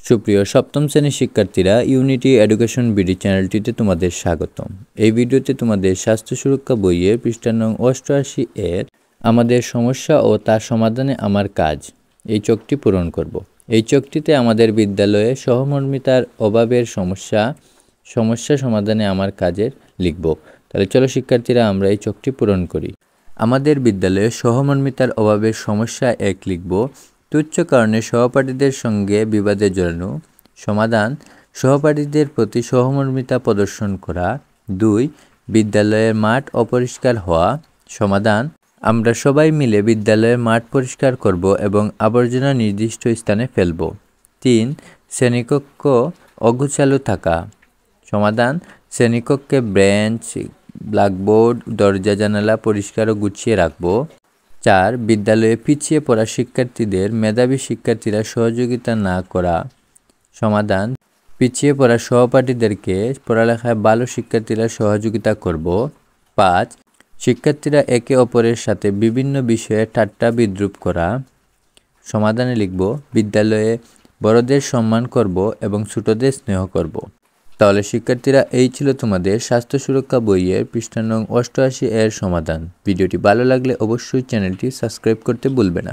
সুপ্রিয় সপ্তম শ্রেণীর শিক্ষার্থীরা, ইউনিটি এডুকেশন বিডি চ্যানেলটিতে তোমাদের স্বাগতম। এই ভিডিওতে তোমাদের স্বাস্থ্য সুরক্ষা বইয়ের পৃষ্ঠা নং 88 এর আমাদের সমস্যা ও তার সমাধানে আমার কাজ এই চকটি পূরণ করব। এই চকটিতে আমাদের বিদ্যালয়ে সহমর্মিতার অভাবের সমস্যা সমাধানে আমার কাজের লিখব। তাহলে চলো শিক্ষার্থীরা, আমরা এই চকটি পূরণ করি। আমাদের বিদ্যালয়ে সহমর্মিতার অভাবের সমস্যা 1 লিখব। তুচ্ছ কারণে সহপাঠীদের সঙ্গে বিবাদে জড়ানো। সমাধান: সহপাঠীদের প্রতি সহমর্মিতা প্রদর্শন করা। 2. বিদ্যালয়ের মাঠ অপরিষ্কার হওয়া। সমাধান: আমরা সবাই মিলে বিদ্যালয়ের মাঠ পরিষ্কার করব এবং আবর্জনা নির্দিষ্ট স্থানে ফেলব। 3. শ্রেণীকক্ষ অগোছালো থাকা। সমাধান: শ্রেণীকক্ষে বেঞ্চ, ব্ল্যাকবোর্ড, দরজা জানালা পরিষ্কার ও গুছিয়ে রাখব। 4. বিদ্যালয়ে পিছিয়ে পড়া শিক্ষার্থীদের মেধাবী শিক্ষার্থীরা সহযোগিতা না করা। সমাধান: পিছিয়ে পড়া সহপাঠীদেরকে পড়ালেখায় ভালো শিক্ষার্থীরা সহযোগিতা করব। 5. শিক্ষার্থীরা একে অপরের সাথে বিভিন্ন বিষয়ে ঠাট্টা বিদ্রূপ করা। সমাধানে লিখব: বিদ্যালয়ে বড়দের সম্মান করব এবং ছোটদের স্নেহ করব। তাহলে শিক্ষার্থীরা, এই ছিল তোমাদের স্বাস্থ্য সুরক্ষা বইয়ের পৃষ্ঠা নং 88 এর সমাধান। ভিডিওটি ভালো লাগলে অবশ্যই চ্যানেলটি সাবস্ক্রাইব করতে ভুলবে না।